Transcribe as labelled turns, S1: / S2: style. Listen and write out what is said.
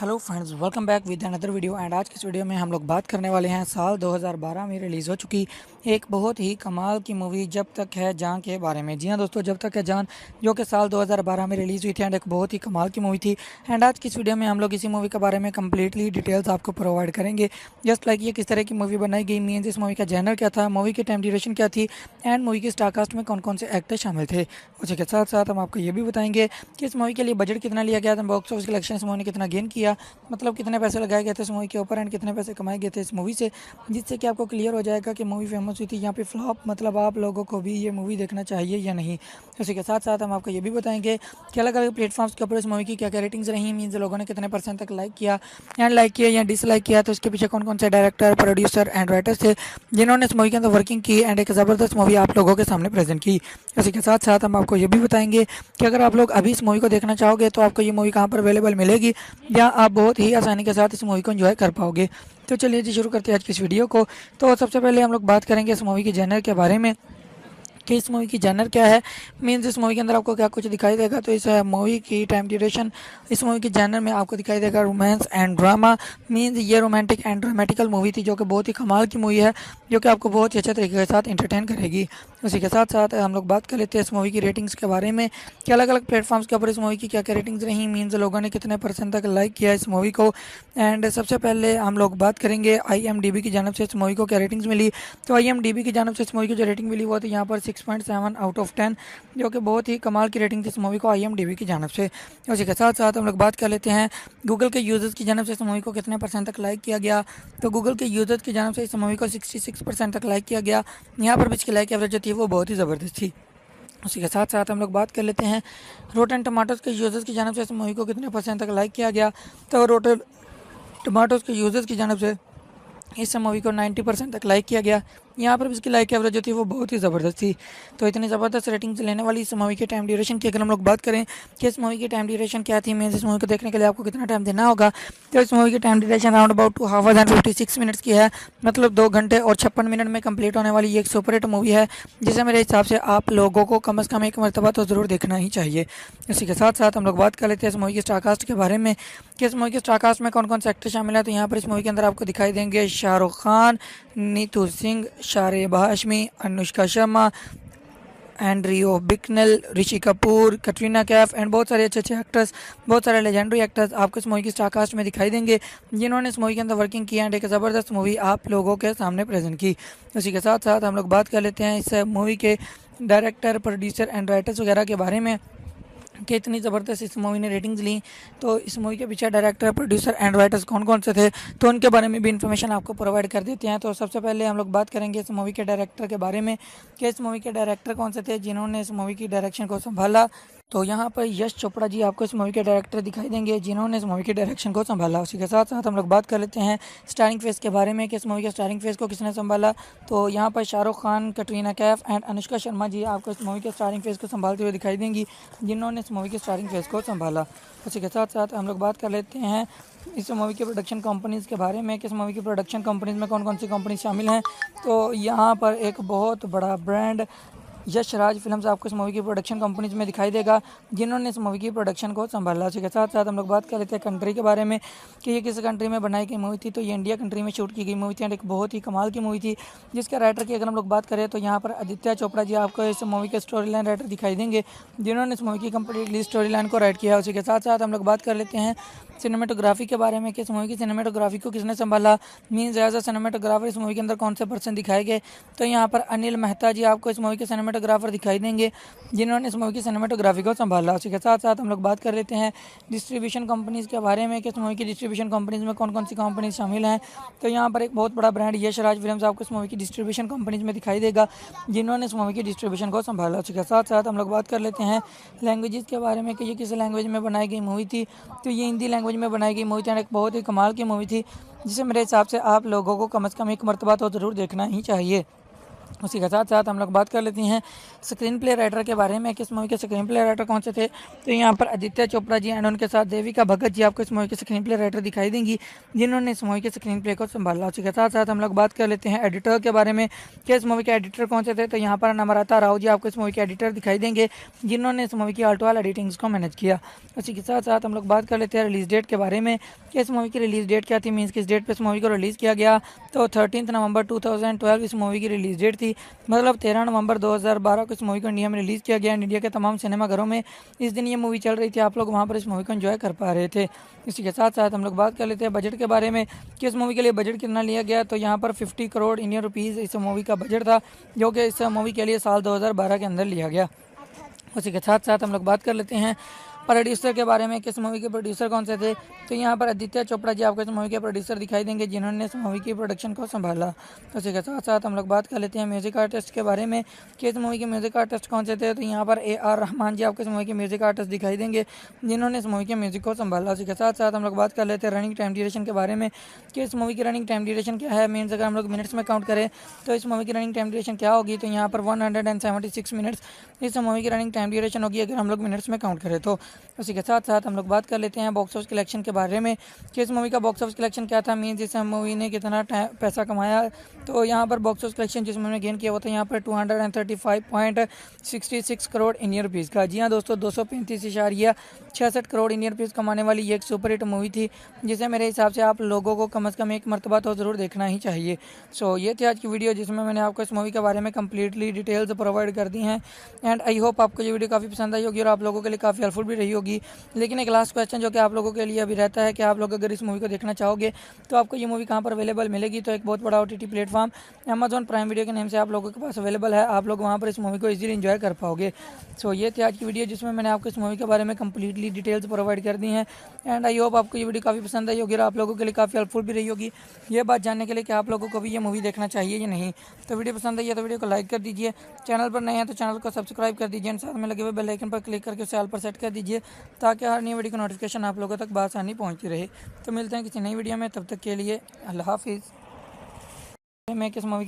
S1: Hello friends, welcome back with another video. And आज की इस वीडियो में हम लोग बात करने वाले हैं साल 2012 में रिलीज़ हो चुकी एक बहुत ही कमाल की मूवी जब तक है जान के बारे में। जी हाँ दोस्तों, जब तक है जान जो कि साल 2012 में रिलीज़ हुई थी एंड एक बहुत ही कमाल की मूवी थी। एंड आज की इस वीडियो में हम लोग इसी मूवी के बारे में कम्प्लीटली डिटेल्स आपको प्रोवाइड करेंगे, जस्ट लाइक ये किस तरह की मूवी बनाई गई, मीन्स इस मूवी का जैनर क्या था, मूवी की टाइम ड्यूरेशन क्या थी, एंड मूवी की स्टारकास्ट में कौन कौन से एक्टर शामिल थे। उसी के साथ साथ हम आपको ये भी बताएंगे कि इस मूवी के लिए बजट कितना लिया गया था, बॉक्स ऑफिस कलेक्शन इस मूवी ने कितना गेन किया, मतलब कितने पैसे लगाए गए थे इस मूवी के ऊपर एंड कितने पैसे कमाए गए थे इस मूवी से, जिससे कि आपको क्लियर हो जाएगा कि मूवी फेमस हुई थी यहाँ पे फ्लॉप, मतलब आप लोगों को भी ये मूवी देखना चाहिए या नहीं। उसी के साथ साथ हम आपको ये भी बताएंगे कि अलग अलग प्लेटफॉर्म्स के ऊपर इस मूवी की क्या क्या रेटिंग्स रही, मीन्स लोगों ने कितने परसेंट तक लाइक किया एंड लाइक किया या डिसलाइक किया, तो इसके पीछे कौन कौन से डायरेक्टर, प्रोड्यूसर एंड राइटर्स थे जिन्होंने इस मूवी के अंदर वर्किंग की एंड एक ज़बरदस्त मूवी आप लोगों के सामने प्रेजेंट की। उसी के साथ साथ हम आपको ये भी बताएंगे कि अगर आप लोग अभी इस मूवी को देखना चाहोगे तो आपको ये मूवी कहाँ पर अवेलेबल मिलेगी या आप बहुत ही आसानी के साथ इस मूवी को एंजॉय कर पाओगे। तो चलिए जी, शुरू करते हैं आज की इस वीडियो को। तो सबसे पहले हम लोग बात करेंगे इस मूवी के जैनर के बारे में कि इस मूवी की जैनर क्या है, मीन्स इस मूवी के अंदर आपको क्या कुछ दिखाई देगा। तो इस मूवी की टाइम ड्यूरेशन, इस मूवी की जैनर में आपको दिखाई देगा रोमांस एंड ड्रामा, मीन्स ये रोमांटिक एंड ड्रामेटिकल मूवी थी जो कि बहुत ही कमाल की मूवी है, जो कि आपको बहुत ही अच्छे तरीके के साथ इंटरटेन करेगी। उसी के साथ साथ हम लोग बात कर लेते हैं इस मूवी की रेटिंग्स के बारे में कि अलग अलग प्लेटफॉर्म्स के ऊपर इस मूवी की क्या क्या रेटिंग्स रही, मीन्स लोगों ने कितने परसेंट तक लाइक किया इस मूवी को। एंड सबसे पहले हम लोग बात करेंगे IMDb की जानब से इस मूवी को क्या रेटिंग्स मिली। तो IMDb की जानब से इस मूवी की जो रेटिंग मिली वो थी यहाँ पर 6.7 आउट ऑफ 10, जो कि बहुत ही कमाल की रेटिंग थी इस मूवी को IMDb की जानब से। उसी के साथ साथ हम लोग बात कर लेते हैं गूगल के यूज़र्स की जानब से इस मूवी को कितने परसेंट तक लाइक किया गया। तो गूगल के यूज़र्स की जानब से इस मूवी को 66% तक लाइक किया गया। यहाँ पर भी इसकी लाइक एवरेज जो थी वो बहुत ही ज़बरदस्त थी। उसी के साथ साथ हम लोग बात कर लेते हैं रोटन टमाटोज़ के यूज़र्स की जानब से इस मूवी को कितने परसेंट तक लाइक किया गया। तो रोटन टमाटोज़ के यूज़र्स की जानब से इस मूवी को 90% तक लाइक किया गया। यहाँ पर भी इसकी लाइक एवरेज जो थी वो बहुत ही ज़बरदस्त थी। तो इतनी ज़बरदस्त रेटिंग्स लेने वाली इस मूवी के टाइम ड्यूरेशन की अगर हम लोग बात करें कि इस मूवी की टाइम ड्यूरेशन क्या थी, मीन्स इस मूवी को देखने के लिए आपको कितना टाइम देना होगा, तो इस मूवी की time duration around about 2 hours and 56 minutes की है, मतलब 2 घंटे और 56 मिनट में कंप्लीट होने वाली ये एक सुपर हिट मूवी है, जिसे मेरे हिसाब से आप लोगों को कम से कम एक मरतबा तो ज़रूर देखना ही चाहिए। इसी के साथ साथ हम लोग बात कर लेते हैं इस मूवी की स्टारकास्ट के बारे में कि इस मूवी की स्टारकास्ट में कौन कौन से एक्टर शामिल है। तो यहाँ पर इस मूवी के अंदर आपको दिखाई देंगे शाहरुख खान, नीतू सिंह, शारेब हाशमी, अनुष्का शर्मा, एंड्रियो बिकनल, ऋषि कपूर, कटरीना कैफ एंड बहुत सारे अच्छे अच्छे एक्टर्स, बहुत सारे लेजेंडरी एक्टर्स आपको इस मूवी की स्टारकास्ट में दिखाई देंगे जिन्होंने इस मूवी के अंदर वर्किंग की एंड एक ज़बरदस्त मूवी आप लोगों के सामने प्रेजेंट की। उसी के साथ साथ हम लोग बात कर लेते हैं इस मूवी के डायरेक्टर, प्रोड्यूसर एंड राइटर्स वगैरह के बारे में कि इतनी ज़बरदस्त इस मूवी ने रेटिंग्स ली। तो इस मूवी के पीछे डायरेक्टर, प्रोड्यूसर एंड राइटर्स कौन कौन से थे, तो उनके बारे में भी इन्फॉर्मेशन आपको प्रोवाइड कर देते हैं। तो सबसे पहले हम लोग बात करेंगे इस मूवी के डायरेक्टर के बारे में कि इस मूवी के डायरेक्टर कौन से थे जिन्होंने इस मूवी की डायरेक्शन को संभाला। तो यहाँ पर यश चोपड़ा जी आपको इस मूवी के डायरेक्टर दिखाई देंगे जिन्होंने इस मूवी की डायरेक्शन को संभाला। उसी के साथ साथ हम लोग बात कर लेते हैं स्टारिंग फेस के बारे में कि इस मूवी के स्टारिंग फेस को किसने संभाला। तो यहाँ पर शाहरुख खान, कटरीना कैफ एंड अनुष्का शर्मा जी आपको इस मूवी के स्टारिंग फेस को संभालते हुए दिखाई देंगी जिन्होंने इस मूवी के स्टारिंग फेस को संभाला। उसी के साथ साथ हम लोग बात कर लेते हैं इस मूवी के प्रोडक्शन कंपनीज़ के बारे में कि इस मूवी की प्रोडक्शन कंपनीज़ में कौन कौन सी कंपनी शामिल हैं। तो यहाँ पर एक बहुत बड़ा ब्रांड यश राज फिल्म्स आपको इस मूवी की प्रोडक्शन कंपनीज में दिखाई देगा जिन्होंने इस मूवी की प्रोडक्शन को संभाला। उसी के साथ साथ हम लोग बात कर लेते हैं कंट्री के बारे में कि ये किस कंट्री में बनाई गई मूवी थी। तो ये इंडिया कंट्री में शूट की गई मूवी थी एंड एक बहुत ही कमाल की मूवी थी जिसके राइटर की अगर हम लोग बात करें तो यहाँ पर आदित्य चोपड़ा जी आपको इस मूवी के स्टोरी लाइन राइटर दिखाई देंगे जिन्होंने इस मूवी की कम्प्लीटली स्टोरी लाइन को राइट किया। उसी के साथ साथ हम लोग बात कर लेते हैं सिनेमेटोग्राफी के बारे में कि इस मूवी की सिनेमेटोग्राफी को किसने संभाला, मीन्स एज अ सिनेमेटोग्राफर इस मूवी के अंदर कौन से पर्सन दिखाए गए। तो यहाँ पर अनिल मेहता जी आपको इस मूवी के सिनेमेटोग्राफर दिखाई देंगे जिन्होंने इस मूवी की सिनेमेटोग्राफी को संभाला। उसी के साथ साथ हम लोग बात कर लेते हैं डिस्ट्रीब्यूशन कंपनीज़ के बारे में कि इस मूवी की डिस्ट्रीब्यूशन कंपनीज़ में कौन कौन सी कंपनीज शामिल हैं। तो यहाँ पर एक बहुत बड़ा ब्रांड यश राज फिल्म्स आपको इस मूवी की डिस्ट्रीब्यूशन कंपनीज में दिखाई देगा जिन्होंने इस मूवी की डिस्ट्रीब्यूशन को संभाला। उसी के साथ साथ हम लोग बात कर लेते हैं लैंग्वेजेस के बारे में कि ये किस लैंग्वेज में बनाई गई मूवी थी। तो ये हिंदी लैंग्वेज में बनाई गई मूवी थी एंड एक बहुत ही कमाल की मूवी थी जिसे मेरे हिसाब से आप लोगों को कम से कम एक मरतबा तो ज़रूर देखना ही चाहिए। उसी के साथ साथ हम लोग बात कर लेते हैं स्क्रीन प्ले राइटर के बारे में कि इस मूवी के स्क्रीन प्ले राइटर कौन से थे। तो यहाँ पर आदित्य चोपड़ा जी एंड उनके साथ देविका भगत जी आपको इस मूवी के स्क्रीन प्ले राइटर दिखाई देंगी, जिन्होंने इस मूवी के स्क्रीन प्ले को संभाला। उसी के साथ साथ हम लोग बात कर लेते हैं एडिटर के बारे में कि इस मूवी के एडिटर कौन से थे। तो यहाँ पर नम्रता राव जी आपको इस मूवी के एडिटर दिखाई देंगे, जिन्होंने इस मूवी की आल्टोवाल एडिटिंग्स को मैनेज किया। उसी के साथ साथ हम लोग बात कर लेते हैं रिलीज डेट के बारे में कि इस मूवी की रिलीज डेट क्या थी, मीन्स किस डेट पे इस मूवी को रिलीज़ किया गया। तो 13 नवंबर 2012 इस मूवी की रिलीज डेट थी, मतलब 13 नवंबर 2012 को इस मूवी को इंडिया में रिलीज़ किया गया। इंडिया के तमाम सिनेमाघरों में इस दिन ये मूवी चल रही थी, आप लोग वहाँ पर इस मूवी को एंजॉय कर पा रहे थे। इसी के साथ साथ हम लोग बात कर लेते हैं बजट के बारे में कि इस मूवी के लिए बजट कितना लिया गया। तो यहाँ पर 50 करोड़ इंडियन रुपीज़ इस मूवी का बजट था, जो कि इस मूवी के लिए साल 2012 के अंदर लिया गया। उसी के साथ साथ हम लोग बात कर लेते हैं प्रोड्यूसर के बारे में कि इस मूवी के प्रोड्यूसर कौन से थे। तो यहाँ पर आदित्य चोपड़ा जी आपको इस मूवी के प्रोड्यूसर दिखाई देंगे, जिन्होंने इस मूवी की प्रोडक्शन को संभाला। उसी के साथ साथ हम लोग बात कर लेते हैं म्यूजिक आर्टिस्ट के बारे में कि इस मूवी के म्यूजिक आर्टिस्ट कौन से थे। तो यहाँ पर AR रहमान जी आपको इस मूवी के म्यूजिक आर्टिस्ट दिखाई देंगे, जिन्होंने इस मूवी के म्यूजिक को संभाला। उसी के साथ साथ हम लोग बात कर लेते हैं रनिंग टाइम ड्यूरेशन के बारे में कि इस मूवी की रनिंग टाइम ड्यूरेशन क्या है। मीन्स अगर हम लोग मिनट्स में काउंट करें तो इस मूवी की रनिंग टाइम ड्यूरेशन क्या होगी। तो यहाँ पर 176 मिनट्स इस मूवी की रनिंग टाइम ड्यूरेशन होगी, अगर हम लोग मिनट्स में काउंट करें तो। उसी के साथ साथ हम लोग बात कर लेते हैं बॉक्स ऑफिस कलेक्शन के बारे में कि इस मूवी का बॉक्स ऑफिस कलेक्शन क्या था, मीन्स इस मूवी ने कितना पैसा कमाया। तो यहाँ पर बॉक्स ऑफिस कलेक्शन जिस मूवी ने गेन किया हुआ था यहाँ पर 235.66 करोड़ इंडियन रुपीज़ का। जी हाँ दोस्तों, 235.66 करोड़ इंडियन रुपीज़ कमाने वाली ये एक सुपर हिट मूवी थी, जिसे मेरे हिसाब से आप लोगों को कम से कम एक मरतबा तो ज़रूर देखना ही चाहिए। सो ये थी आज की वीडियो, जिसमें मैंने आपको इस मूवी के बारे में कम्प्लीटली डिटेल्स प्रोवाइड कर दी हैं। एंड आई होप आपको ये वीडियो काफ़ी पसंद आई होगी और आप लोगों के लिए काफ़ी हेल्पफुल भी रही होगी। लेकिन एक लास्ट क्वेश्चन जो कि आप लोगों के लिए अभी रहता है कि आप लोग अगर इस मूवी को देखना चाहोगे तो आपको ये मूवी कहाँ पर अवेलेबल मिलेगी। तो एक बहुत बड़ा OTT platform Amazon prime video के नेम से आप लोगों के पास अवेलेबल है, आप लोग वहाँ पर इस मूवी को इजीली एंजॉय कर पाओगे। सो ये थी आज की वीडियो, जिसमें मैंने आपको इस मूवी के बारे में कंप्लीटली डिटेल्स प्रोवाइड कर दी हैं। एंड आई होप आपको ये वीडियो काफ़ी पसंद आई होगी और आप लोगों के लिए काफ़ी हेल्पफुल भी रही होगी ये बात जानने के लिए कि आप लोगों को भी ये मूवी देखना चाहिए या नहीं। तो वीडियो पसंद आई है तो वीडियो को लाइक कर दीजिए, चैनल पर नए हैं तो चैनल को सब्सक्राइब कर दीजिए, साथ में लगे हुए बेल आइकन पर क्लिक करके उसे ऑल पर सेट कर दीजिए, ताकि हर नई वीडियो की नोटिफिकेशन आप लोगों तक बआसानी पहुंचती रहे। तो मिलते हैं किसी नई वीडियो में, तब तक के लिए अल्लाह हाफिज़। मैं किस मूवी